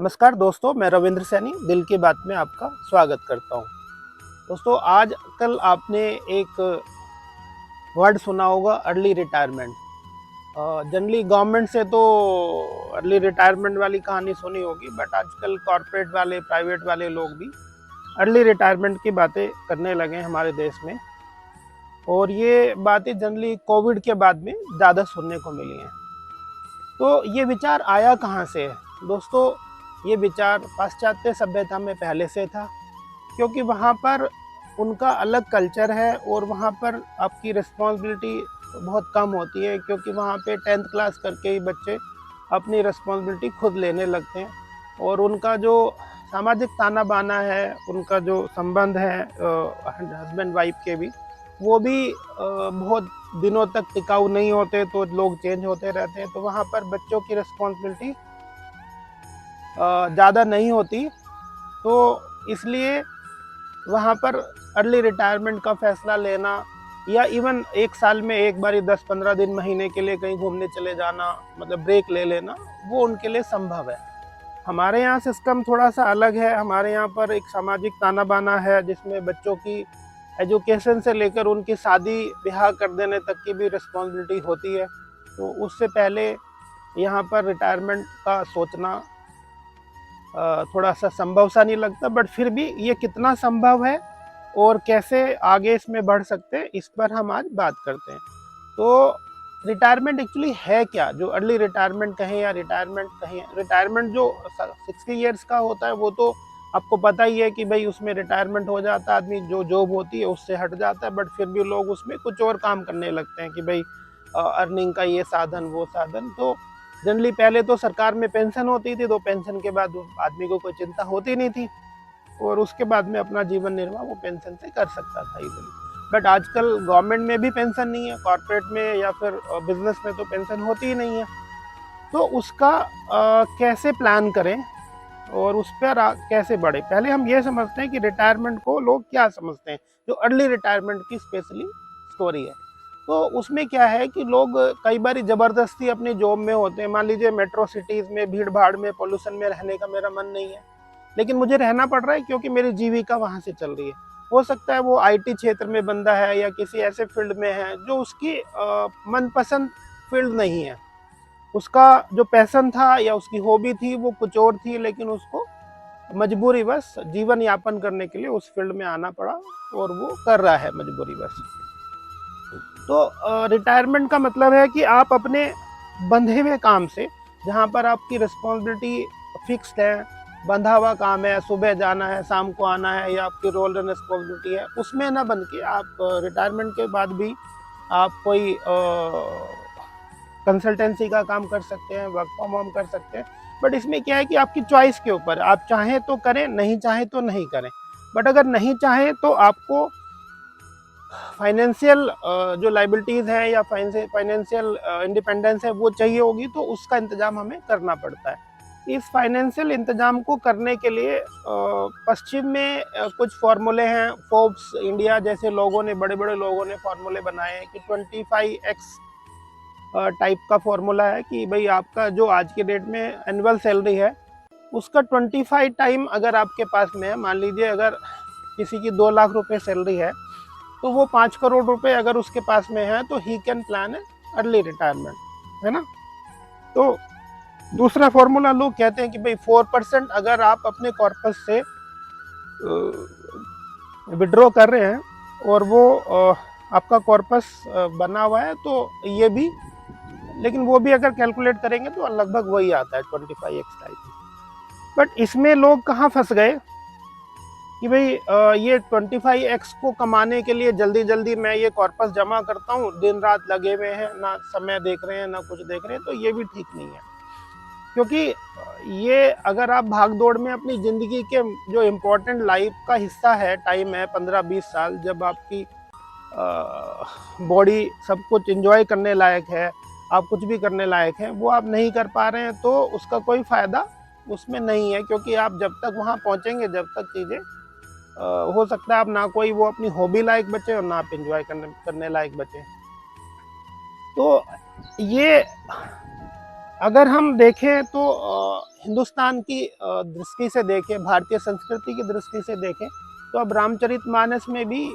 नमस्कार दोस्तों, मैं रविंद्र सैनी दिल की बात में आपका स्वागत करता हूँ। दोस्तों, आजकल आपने एक वर्ड सुना होगा, अर्ली रिटायरमेंट। जनरली गवर्नमेंट से तो अर्ली रिटायरमेंट वाली कहानी सुनी होगी, बट आजकल कॉरपोरेट वाले, प्राइवेट वाले लोग भी अर्ली रिटायरमेंट की बातें करने लगे हैं हमारे देश में। और ये बातें जनरली कोविड के बाद में ज़्यादा सुनने को मिली हैं। तो ये विचार आया कहाँ से है? दोस्तों, ये विचार पाश्चात्य सभ्यता में पहले से था, क्योंकि वहाँ पर उनका अलग कल्चर है और वहाँ पर आपकी रिस्पॉन्सिबिलिटी बहुत कम होती है, क्योंकि वहाँ पे 10th क्लास करके ही बच्चे अपनी रिस्पॉन्सिबिलिटी खुद लेने लगते हैं। और उनका जो सामाजिक ताना बाना है, उनका जो संबंध है हस्बैंड वाइफ के भी, वो भी बहुत दिनों तक टिकाऊ नहीं होते, तो लोग चेंज होते रहते हैं। तो वहाँ पर बच्चों की रिस्पॉन्सिबिलिटी ज़्यादा नहीं होती, तो इसलिए वहाँ पर अर्ली रिटायरमेंट का फैसला लेना या इवन एक साल में एक बार 10-15 दिन महीने के लिए कहीं घूमने चले जाना, मतलब ब्रेक ले लेना, वो उनके लिए संभव है। हमारे यहाँ सिस्टम थोड़ा सा अलग है। हमारे यहाँ पर एक सामाजिक ताना बाना है, जिसमें बच्चों की एजुकेशन से लेकर उनकी शादी ब्याह कर देने तक की भी रिस्पॉन्सिबिलिटी होती है। तो उससे पहले यहाँ पर रिटायरमेंट का सोचना थोड़ा सा संभव सा नहीं लगता, बट फिर भी ये कितना संभव है और कैसे आगे इसमें बढ़ सकते हैं, इस पर हम आज बात करते हैं। तो रिटायरमेंट एक्चुअली है क्या? जो अर्ली रिटायरमेंट कहें या रिटायरमेंट कहें, रिटायरमेंट जो 60 ईयर्स का होता है वो तो आपको पता ही है कि भाई उसमें रिटायरमेंट हो जाता है, आदमी जो जॉब होती है उससे हट जाता है, बट फिर भी लोग उसमें कुछ और काम करने लगते हैं कि भाई अर्निंग का ये साधन वो साधन। तो जनरली पहले तो सरकार में पेंशन होती थी, तो पेंशन के बाद आदमी को कोई चिंता होती नहीं थी और उसके बाद में अपना जीवन निर्वाह वो पेंशन से कर सकता था इजीली। बट आजकल गवर्नमेंट में भी पेंशन नहीं है, कॉर्पोरेट में या फिर बिजनेस में तो पेंशन होती ही नहीं है। तो उसका कैसे प्लान करें और उस पर कैसे बढ़े? पहले हम ये समझते हैं कि रिटायरमेंट को लोग क्या समझते हैं, जो अर्ली रिटायरमेंट की स्पेशली स्टोरी है। तो उसमें क्या है कि लोग कई बार ज़बरदस्ती अपनी जॉब में होते हैं। मान लीजिए मेट्रो सिटीज़ में भीड़ भाड़ में पोल्यूशन में रहने का मेरा मन नहीं है, लेकिन मुझे रहना पड़ रहा है क्योंकि मेरी जीविका वहाँ से चल रही है। हो सकता है वो आईटी क्षेत्र में बंदा है या किसी ऐसे फील्ड में है जो उसकी मनपसंद फील्ड नहीं है। उसका जो पैशन था या उसकी हॉबी थी वो कुछ और थी, लेकिन उसको मजबूरीवश जीवन यापन करने के लिए उस फील्ड में आना पड़ा और वो कर रहा है मजबूरीवश। तो रिटायरमेंट का मतलब है कि आप अपने बंधे हुए काम से, जहाँ पर आपकी रिस्पॉन्सिबिलिटी फिक्स्ड है, बंधा हुआ काम है, सुबह जाना है शाम को आना है, या आपकी रोल एंड रिस्पॉन्सिबिलिटी है, उसमें ना बन के आप रिटायरमेंट के बाद भी आप कोई कंसल्टेंसी का काम कर सकते हैं, वर्क फ्रॉम होम कर सकते हैं। बट इसमें क्या है कि आपकी चॉइस के ऊपर, आप चाहें तो करें, नहीं चाहें तो नहीं करें। बट अगर नहीं चाहें तो आपको फाइनेंशियल जो लाइबिलिटीज़ है या फाइनेंशियल इंडिपेंडेंस है वो चाहिए होगी, तो उसका इंतज़ाम हमें करना पड़ता है। इस फाइनेंशियल इंतज़ाम को करने के लिए पश्चिम में कुछ फार्मूले हैं। फोर्ब्स इंडिया जैसे लोगों ने, बड़े बड़े लोगों ने फार्मूले बनाए हैं कि 25x टाइप का फार्मूला है कि भाई आपका जो आज के डेट में एनुअल सैलरी है उसका 25 टाइम अगर आपके पास में है। मान लीजिए अगर किसी की 2 लाख रुपए सैलरी है, तो वो 5 करोड़ रुपए अगर उसके पास में है तो he can plan early retirement, है ना। तो दूसरा फॉर्मूला लोग कहते हैं कि भाई 4% अगर आप अपने कॉर्पस से विड्रॉ कर रहे हैं और वो आपका कॉर्पस बना हुआ है, तो ये भी, लेकिन वो भी अगर कैलकुलेट करेंगे तो लगभग वही आता है 25x टाइप। बट इसमें लोग कहाँ फंस गए कि भाई ये 25x को कमाने के लिए जल्दी जल्दी मैं ये कॉर्पस जमा करता हूँ, दिन रात लगे हुए हैं, ना समय देख रहे हैं ना कुछ देख रहे हैं, तो ये भी ठीक नहीं है। क्योंकि ये अगर आप भाग दौड़ में अपनी ज़िंदगी के जो इम्पोर्टेंट लाइफ का हिस्सा है, टाइम है 15-20 साल, जब आपकी बॉडी सब कुछ एंजॉय करने लायक है, आप कुछ भी करने लायक हैं, वो आप नहीं कर पा रहे हैं, तो उसका कोई फ़ायदा उसमें नहीं है। क्योंकि आप जब तक वहाँ पहुँचेंगे, जब तक चीज़ें हो सकता है आप ना कोई वो अपनी हॉबी लायक बचे और ना आप एंजॉय करने लायक बचे। तो ये अगर हम देखें तो हिंदुस्तान की दृष्टि से देखें, भारतीय संस्कृति की दृष्टि से देखें, तो अब रामचरितमानस में भी,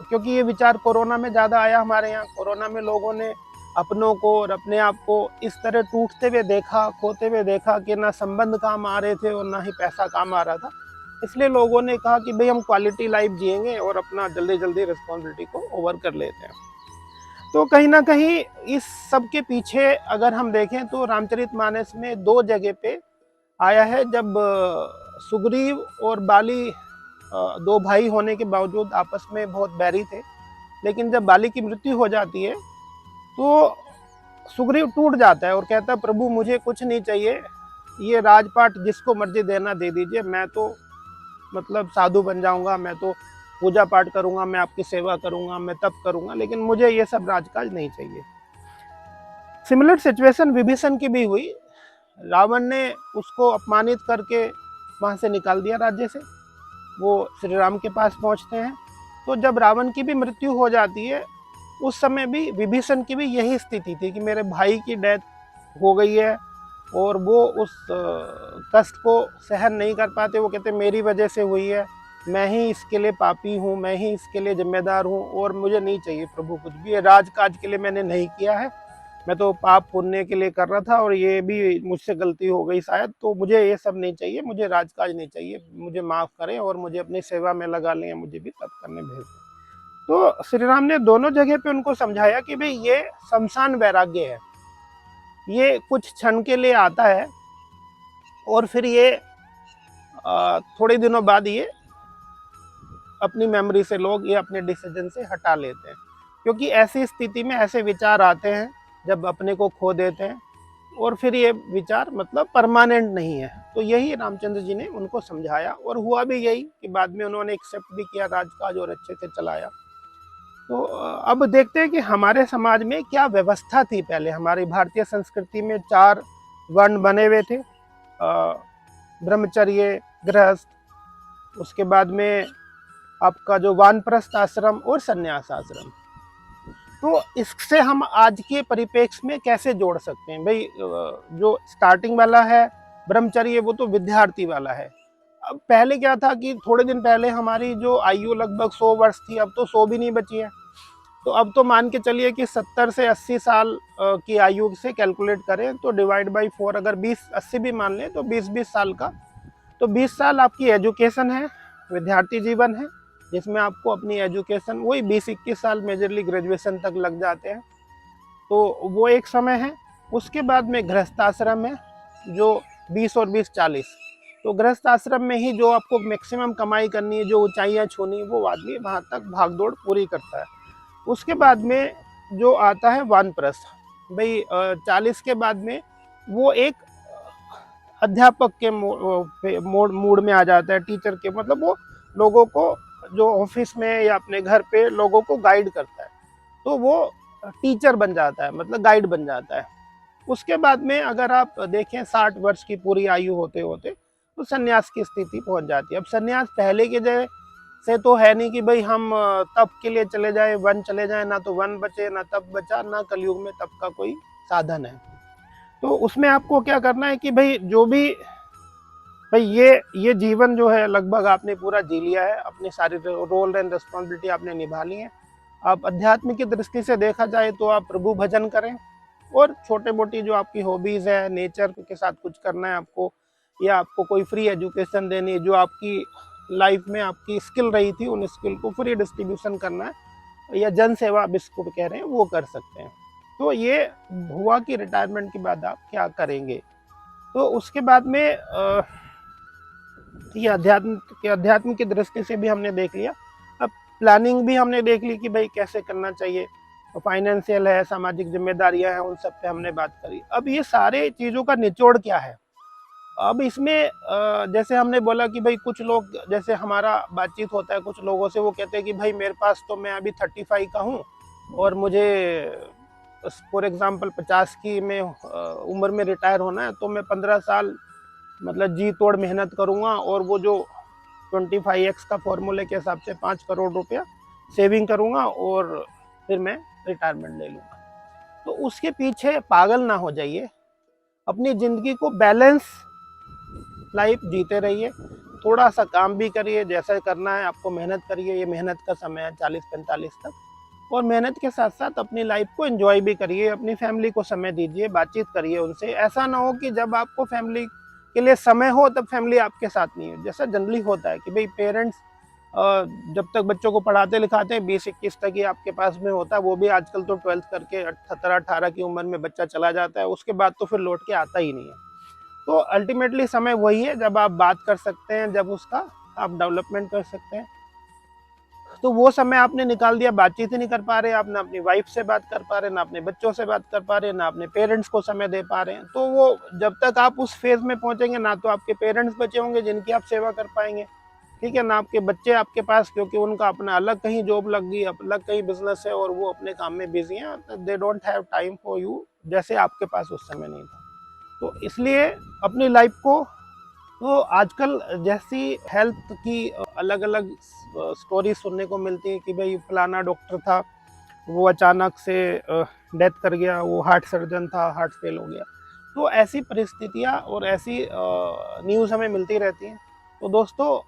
क्योंकि ये विचार कोरोना में ज़्यादा आया हमारे यहाँ, कोरोना में लोगों ने अपनों को और अपने आप को इस तरह टूटते हुए देखा, खोते हुए देखा कि ना संबंध काम आ रहे थे और ना ही पैसा काम आ रहा था। इसलिए लोगों ने कहा कि भाई हम क्वालिटी लाइफ जिएंगे और अपना जल्दी जल्दी रिस्पॉन्सिबिलिटी को ओवर कर लेते हैं। तो कहीं ना कहीं इस सब के पीछे अगर हम देखें तो रामचरितमानस में दो जगह पे आया है, जब सुग्रीव और बाली दो भाई होने के बावजूद आपस में बहुत बैरी थे, लेकिन जब बाली की मृत्यु हो जाती है तो सुग्रीव टूट जाता है और कहता है प्रभु मुझे कुछ नहीं चाहिए, ये राजपाट जिसको मर्जी देना दे दीजिए, मैं तो मतलब साधु बन जाऊंगा, मैं तो पूजा पाठ करूंगा, मैं आपकी सेवा करूंगा, मैं तप करूंगा, लेकिन मुझे ये सब राजकाज नहीं चाहिए। सिमिलर सिचुएशन विभीषण की भी हुई। रावण ने उसको अपमानित करके वहां से निकाल दिया राज्य से। वो श्री राम के पास पहुंचते हैं, तो जब रावण की भी मृत्यु हो जाती है उस समय भी विभीषण की भी यही स्थिति थी कि मेरे भाई की डेथ हो गई है और वो उस कष्ट को सहन नहीं कर पाते। वो कहते मेरी वजह से हुई है, मैं ही इसके लिए पापी हूँ, मैं ही इसके लिए जिम्मेदार हूँ और मुझे नहीं चाहिए प्रभु कुछ भी, राजकाज के लिए मैंने नहीं किया है, मैं तो पाप पुण्य के लिए कर रहा था और ये भी मुझसे गलती हो गई शायद, तो मुझे ये सब नहीं चाहिए, मुझे राजकाज नहीं चाहिए, मुझे माफ़ करें और मुझे अपनी सेवा में लगा लें, मुझे भी तप करने भेज दें। तो श्री राम ने दोनों जगह पे उनको समझाया कि भाई ये शमशान वैराग्य है, ये कुछ क्षण के लिए आता है और फिर ये थोड़े दिनों बाद ये अपनी मेमोरी से लोग ये अपने डिसीजन से हटा लेते हैं, क्योंकि ऐसी स्थिति में ऐसे विचार आते हैं जब अपने को खो देते हैं और फिर ये विचार मतलब परमानेंट नहीं है। तो यही रामचंद्र जी ने उनको समझाया और हुआ भी यही कि बाद में उन्होंने एक्सेप्ट भी किया राजकाज और अच्छे से चलाया। तो अब देखते हैं कि हमारे समाज में क्या व्यवस्था थी। पहले हमारी भारतीय संस्कृति में 4 वर्ण बने हुए थे, ब्रह्मचर्य, गृहस्थ, उसके बाद में आपका जो वानप्रस्थ आश्रम और संन्यास आश्रम। तो इससे हम आज के परिप्रेक्ष्य में कैसे जोड़ सकते हैं भाई? जो स्टार्टिंग वाला है ब्रह्मचर्य वो तो विद्यार्थी वाला है। अब पहले क्या था कि थोड़े दिन पहले हमारी जो आयु लगभग 100 वर्ष थी, अब तो 100 भी नहीं बची है। तो अब तो मान के चलिए कि 70 से 80 साल की आयु से कैलकुलेट करें तो डिवाइड बाई 4, अगर 20-80 भी मान लें तो 20-20 साल का, तो 20 साल आपकी एजुकेशन है, विद्यार्थी जीवन है, जिसमें आपको अपनी एजुकेशन वही 20-21 साल मेजरली ग्रेजुएशन तक लग जाते हैं। तो वो एक समय है। उसके बाद में गृहस्थ आश्रम है जो 20 और 20-40। तो गृहस्थ आश्रम में ही जो आपको मैक्सिमम कमाई करनी है, जो ऊंचाइयां छूनी है, वो आदमी वहां तक भागदौड़ पूरी करता है। उसके बाद में जो आता है वानप्रस्थ, भाई 40 के बाद में वो एक अध्यापक के मूड में आ जाता है, टीचर के, मतलब वो लोगों को जो ऑफिस में या अपने घर पे लोगों को गाइड करता है, तो वो टीचर बन जाता है, मतलब गाइड बन जाता है। उसके बाद में अगर आप देखें 60 वर्ष की पूरी आयु होते होते तो सन्यास की स्थिति पहुंच जाती है। अब सन्यास पहले के जैसे तो है नहीं कि भाई हम तप के लिए चले जाए, वन चले जाए, ना तो वन बचे ना तप बचा, ना कलयुग में तप का कोई साधन है। तो उसमें आपको क्या करना है कि भाई जो भी भाई ये जीवन जो है लगभग आपने पूरा जी लिया है, अपनी सारी रोल एंड रिस्पॉन्सिबिलिटी आपने निभा ली है। आप अध्यात्म की दृष्टि से देखा जाए तो आप प्रभु भजन करें और छोटे मोटी जो आपकी हॉबीज़ है, नेचर के साथ कुछ करना है आपको, या आपको कोई फ्री एजुकेशन देनी है, जो आपकी लाइफ में आपकी स्किल रही थी उन स्किल को फ्री डिस्ट्रीब्यूशन करना है, या जन सेवा आप इसको कह रहे हैं, वो कर सकते हैं। तो ये हुआ कि रिटायरमेंट के बाद आप क्या करेंगे। तो उसके बाद में ये अध्यात्म की दृष्टि से भी हमने देख लिया। अब प्लानिंग भी हमने देख ली कि भाई कैसे करना चाहिए, तो फाइनेंशियल है, सामाजिक जिम्मेदारियां हैं, उन सब पे हमने बात करी। अब ये सारे चीज़ों का निचोड़ क्या है? अब इसमें जैसे हमने बोला कि भाई कुछ लोग, जैसे हमारा बातचीत होता है कुछ लोगों से, वो कहते हैं कि भाई मेरे पास तो मैं अभी 35 का हूँ और मुझे फॉर एग्जांपल 50 की में उम्र में रिटायर होना है, तो मैं 15 साल मतलब जी तोड़ मेहनत करूँगा और वो जो 25x का फॉर्मूले के हिसाब से 5 करोड़ रुपया सेविंग करूँगा और फिर मैं रिटायरमेंट ले लूँगा। तो उसके पीछे पागल ना हो जाइए। अपनी ज़िंदगी को बैलेंस लाइफ जीते रहिए। थोड़ा सा काम भी करिए, जैसा करना है आपको मेहनत करिए, ये मेहनत का समय है 40-45 तक। और मेहनत के साथ साथ अपनी लाइफ को एंजॉय भी करिए, अपनी फैमिली को समय दीजिए, बातचीत करिए उनसे। ऐसा ना हो कि जब आपको फैमिली के लिए समय हो तब फैमिली आपके साथ नहीं हो। जैसा जनरली होता है कि भाई पेरेंट्स जब तक बच्चों को पढ़ाते लिखाते हैं 20-21 तक ही आपके पास में होता है, वो भी आजकल तो 12th करके 17-18 की उम्र में बच्चा चला जाता है, उसके बाद तो फिर लौट के आता ही नहीं है। तो अल्टीमेटली समय वही है जब आप बात कर सकते हैं, जब उसका आप डेवलपमेंट कर सकते हैं। तो वो समय आपने निकाल दिया, बातचीत ही नहीं कर पा रहे, आप ना अपनी वाइफ से बात कर पा रहे, ना अपने बच्चों से बात कर पा रहे, ना अपने पेरेंट्स को समय दे पा रहे हैं। तो वो जब तक आप उस फेज में पहुंचेंगे, ना तो आपके पेरेंट्स बचे होंगे जिनकी आप सेवा कर पाएंगे, ठीक है ना, आपके बच्चे आपके पास, क्योंकि उनका अपना अलग कहीं जॉब लग गई, अलग कहीं बिजनेस है और वो अपने काम में बिजी हैं, they don't have time for you, जैसे आपके पास उस समय नहीं था। तो इसलिए अपनी लाइफ को, तो आजकल जैसी हेल्थ की अलग अलग स्टोरी सुनने को मिलती है कि भाई फलाना डॉक्टर था, वो अचानक से डेथ कर गया, वो हार्ट सर्जन था, हार्ट फेल हो गया। तो ऐसी परिस्थितियाँ और ऐसी न्यूज़ हमें मिलती रहती हैं। तो दोस्तों,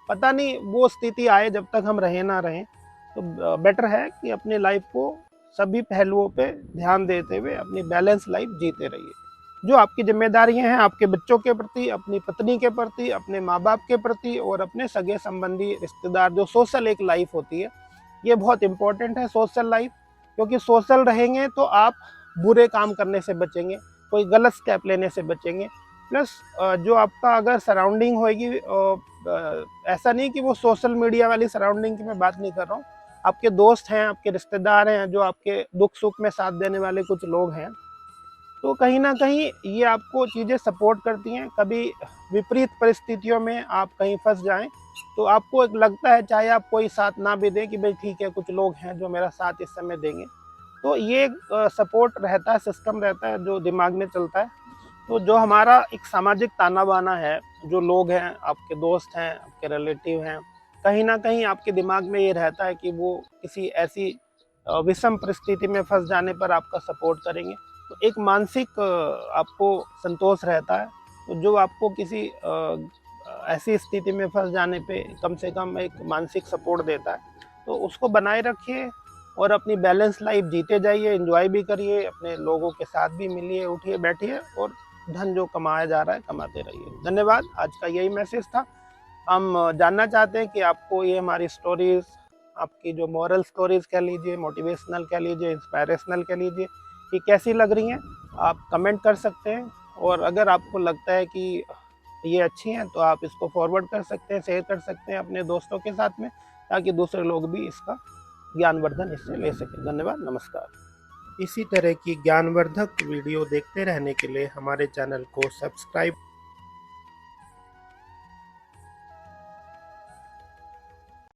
पता नहीं वो स्थिति आए, जब तक हम रहें ना रहें, तो बेटर है कि अपनी लाइफ को सभी पहलुओं पे ध्यान देते हुए अपनी बैलेंस लाइफ जीते रहिए। जो आपकी जिम्मेदारियां हैं आपके बच्चों के प्रति, अपनी पत्नी के प्रति, अपने माँ बाप के प्रति और अपने सगे संबंधी रिश्तेदार, जो सोशल एक लाइफ होती है, ये बहुत इंपॉर्टेंट है सोशल लाइफ। क्योंकि सोशल रहेंगे तो आप बुरे काम करने से बचेंगे, कोई गलत स्टेप लेने से बचेंगे। प्लस जो आपका अगर सराउंडिंग होगी, ऐसा नहीं कि वो सोशल मीडिया वाली सराउंडिंग की मैं बात नहीं कर रहा हूँ, आपके दोस्त हैं, आपके रिश्तेदार हैं, जो आपके दुख सुख में साथ देने वाले कुछ लोग हैं, तो कहीं ना कहीं ये आपको चीज़ें सपोर्ट करती हैं। कभी विपरीत परिस्थितियों में आप कहीं फंस जाएं तो आपको एक लगता है, चाहे आप कोई साथ ना भी दें, कि भाई ठीक है कुछ लोग हैं जो मेरा साथ इस समय देंगे, तो ये सपोर्ट रहता है, सिस्टम रहता है जो दिमाग में चलता है। तो जो हमारा एक सामाजिक ताना बाना है, जो लोग हैं, आपके दोस्त हैं, आपके रिलेटिव हैं, कहीं ना कहीं आपके दिमाग में ये रहता है कि वो किसी ऐसी विषम परिस्थिति में फंस जाने पर आपका सपोर्ट करेंगे। तो एक मानसिक आपको संतोष रहता है। तो जो आपको किसी ऐसी स्थिति में फंस जाने पे कम से कम एक मानसिक सपोर्ट देता है, तो उसको बनाए रखिए और अपनी बैलेंस लाइफ जीते जाइए, एंजॉय भी करिए, अपने लोगों के साथ भी मिलिए, उठिए बैठिए और धन जो कमाया जा रहा है कमाते रहिए। धन्यवाद। आज का यही मैसेज था। हम जानना चाहते हैं कि आपको ये हमारी स्टोरीज, आपकी जो मॉरल स्टोरीज कह लीजिए, मोटिवेशनल कह लीजिए, इंस्पायरेशनल कह लीजिए, ये कैसी लग रही हैं। आप कमेंट कर सकते हैं और अगर आपको लगता है कि ये अच्छी हैं तो आप इसको फॉरवर्ड कर सकते हैं, शेयर कर सकते हैं अपने दोस्तों के साथ में, ताकि दूसरे लोग भी इसका ज्ञानवर्धन इससे ले सकें। धन्यवाद, नमस्कार। इसी तरह की ज्ञानवर्धक वीडियो देखते रहने के लिए हमारे चैनल को सब्सक्राइब